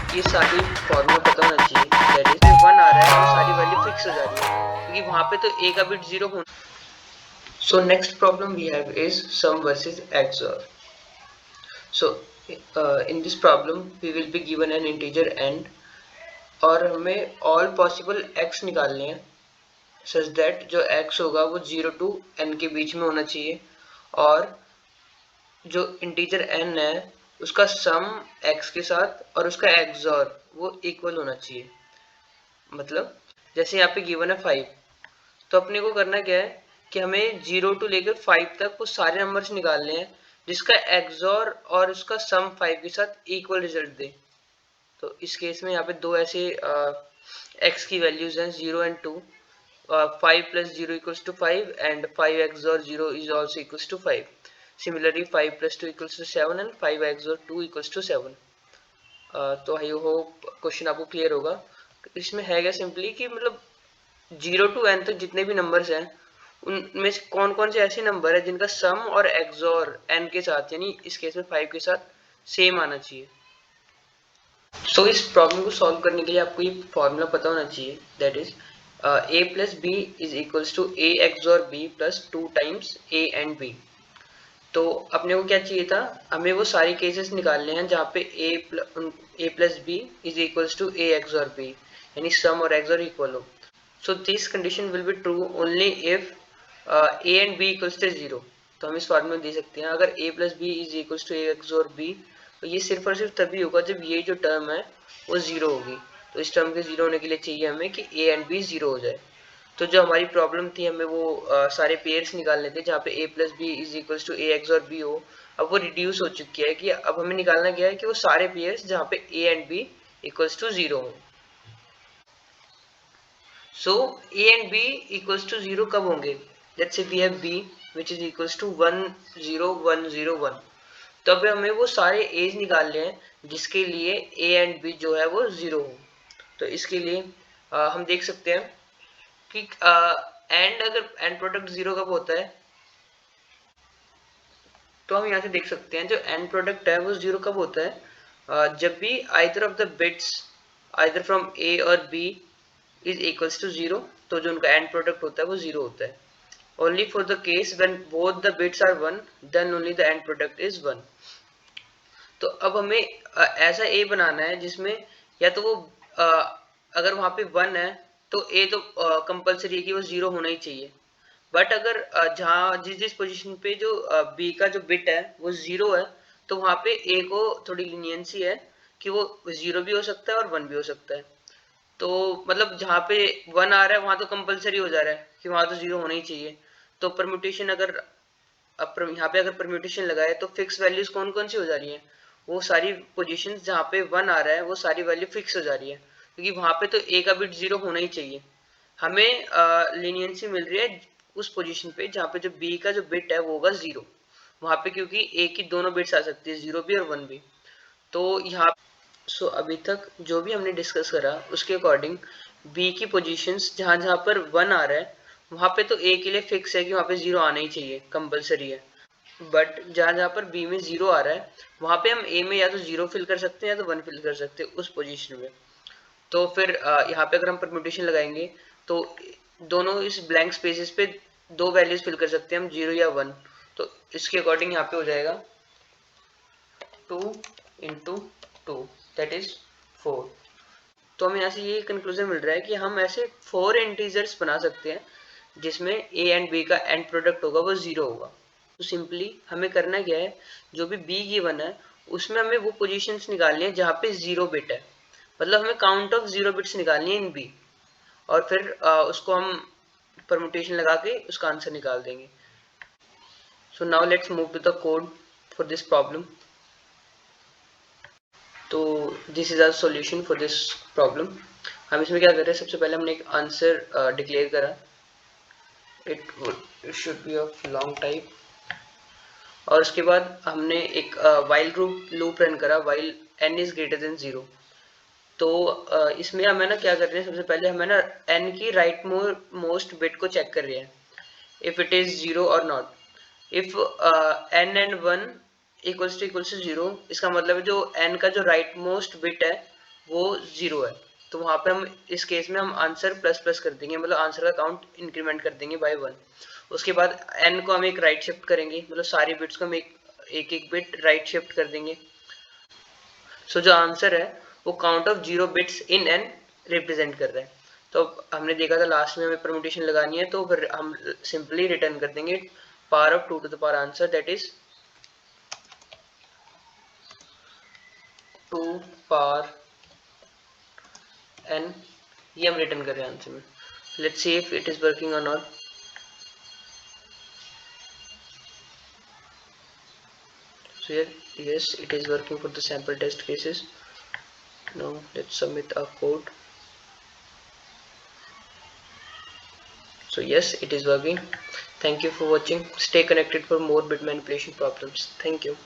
ये सारी फॉर्मूला पता होना चाहिए। दैट इज 1 आ रहा है वो सारी वैल्यू फिक्स हो जा रही है क्योंकि वहां पे तो a का बिट 0 होना। So next problem we have is sum versus XOR। So in this problem we will be given an integer n और हमें ऑल पॉसिबल x निकालने हैं सच दैट जो x होगा वो 0 to n के बीच में होना चाहिए और जो इंटीजर n है उसका सम x के साथ और उसका XOR वो इक्वल होना चाहिए। मतलब जैसे यहाँ पे गिवन है 5, तो अपने को करना क्या है कि हमें 0 टू लेकर 5 तक वो सारे नंबर्स निकालने हैं जिसका XOR और उसका सम 5 के साथ इक्वल रिजल्ट दे। तो इस केस में यहाँ पे दो ऐसे x की वैल्यूज हैं 0 and 2। 5 plus 0 equals to 5 and 5 XOR 0 is also equals to 5. Similarly 5 plus 2 equals to 7 and 5 XOR 2 equals to 7. तो आई होप क्वेश्चन आपको क्लियर होगा। इसमें है क्या सिंपली कि मतलब 0 टू n तक जितने भी नंबर्स हैं उनमें से कौन कौन से ऐसे नंबर है जिनका सम और XOR n के साथ यानी इस केस में 5 के साथ सेम आना चाहिए। सो इस प्रॉब्लम को सॉल्व करने के लिए आपको ये फॉर्मूला पता होना चाहिए। That is a plus B is equals to a XOR b plus 2 times a and b। तो अपने को क्या चाहिए था, हमें वो सारे केसेस निकालने हैं जहाँ पे a plus B is equals to a XOR b यानी सम और XOR इक्वल हो। So this condition will be true only if a and b equals to 0। तो हम इस फॉर्मूला में दे सकते हैं अगर a plus B is equals to a XOR b तो ये सिर्फ और सिर्फ तभी होगा जब ये जो टर्म है वो 0 होगी। तो इस टर्म के 0 होने के लिए चाहिए हमें कि a एंड b 0 हो जाए। तो जो हमारी प्रॉब्लम थी हमें वो सारे पेयर्स निकालने थे जहाँ पे a plus B is equals to a XOR b हो। अब वो रिड्यूस हो चुकी है कि अब हमें निकालना क्या है कि वो सारे पेयर्स जहाँ पे a and b equals to 0 हो। So a and b equals to 0 कब होंगे? Let's say we have b which is equals to 1 0 1 0 1। तो अब हमें वो सारे एज निकालने हैं जिसके लिए a एंड b जो है वो 0 हो। तो इसके लिए हम देख सकते हैं कि एंड अगर एंड प्रोडक्ट 0 कब होता है तो हम यहाँ से देख सकते हैं जो एंड प्रोडक्ट है वो 0 कब होता है, जब भी either of the bits either from a और b इज इक्वल्स टू 0 तो जो उनका एंड प्रोडक्ट होता है वो 0 होता है। Only for the case when both the bits are 1 then only the and product is 1। तो अब हमें ऐसा a बनाना है जिसमें या तो वो अगर वहां पे 1 है तो a तो कंपलसरी है कि वो 0 होना ही चाहिए। बट अगर जहाँ जिस जिस पोजीशन पे जो b का जो बिट है वो 0 है तो वहां पे a को थोड़ी लीनियंसी है कि वो 0 भी हो सकता है और 1 भी हो सकता है। तो मतलब जहाँ पे 1 आ रहा है वहां तो कंपलसरी हो जा रहा है कि वहां तो 0 होना ही चाहिए। तो परम्यूटेशन अगर यहाँ पे अगर परम्यूटेशन लगाए तो फिक्स वैल्यूज कौन कौन सी हो जा रही हैं, वो सारी पोजीशंस जहाँ पे 1 आ रहा है वो सारी वैल्यू फिक्स हो जा रही है क्योंकि वहां पे तो a का बिट 0 होना ही चाहिए। हमें लीनियंसी मिल रही है उस पोजीशन पे जहाँ पे जो b का जो बिट है वो होगा 0। वहां पे क्योंकि a की दोनों बिट्स आ सकती है 0 भी और 1 भी। तो यहाँ अभी तक जो भी हमने डिस्कस करा उसके अकॉर्डिंग बी की पोजीशंस जहां जहां पर 1 आ रहा है वहां पे तो ए के लिए फिक्स है कि वहां पे 0 आना ही चाहिए, कंपलसरी है। बट जहां जहां पर बी में 0 आ रहा है वहां पे हम ए में या तो 0 फिल कर सकते हैं या तो 1 फिल कर सकते हैं उस पोजीशन में। तो फिर यहाँ पे अगर हम परम्यूटेशन लगाएंगे तो दोनों इस ब्लैंक स्पेसेस पे दो वैल्यूज फिल कर सकते हैं हम 0 या 1। तो इसके अकॉर्डिंग यहाँ पे हो जाएगा 2 इंटू 2 दैट इज 4। तो हमें यहाँ से ये कंक्लूजन मिल रहा है कि हम ऐसे 4 इंटीजर्स बना सकते हैं जिसमें a एंड b का एंड प्रोडक्ट होगा वो 0 होगा। तो सिंपली हमें करना क्या है, जो भी b गिवन है उसमें हमें वो पोजीशंस निकालनी है जहाँ पे 0 बिट है। मतलब हमें काउंट ऑफ 0 बिट्स निकालनी है इन b और फिर उसको हम परमुटेशन लगा के उसका आंसर निकाल देंगे। So now let's move to the code for this problem. तो this is our solution for this problem. हम इसमें क्या कर रहे हैं, सबसे पहले हमने एक आंसर डिक्लेयर करा, it should be of long type. और उसके बाद हमने एक वाइल लूप रन करा while n is greater than 0। तो इसमें हमें ना क्या कर रहे हैं, सबसे पहले हमें ना n की राइट मोस्ट बिट को चेक कर रहे हैं इफ इट इज 0 और not. If n and 1 equals to 0 इसका मतलब है जो n का जो राइट मोस्ट बिट है वो 0 है, तो वहाँ पे हम इस केस में हम आंसर प्लस प्लस कर देंगे, मतलब आंसर का काउंट इंक्रीमेंट कर देंगे बाय 1। उसके बाद n को हम एक राइट शिफ्ट करेंगे, मतलब सारी बिट्स को हम एक एक बिट राइट शिफ्ट कर देंगे। सो जो आंसर है वो count of 0 bits in n represent कर रहा है। तो हमने देखा था लास्ट में हमें परम्यूटेशन लगानी है, तो फिर हम सिंपली रिटर्न कर देंगे power of 2 to the power answer, that is 2 power n, ये हम रिटर्न कर रहे हैं आंसर में। Let's see if it is working और not. So here, yes, it is working for the sample test cases. Now let's submit our code. So yes, it is working. Thank you for watching. Stay connected for more bit manipulation problems. Thank you.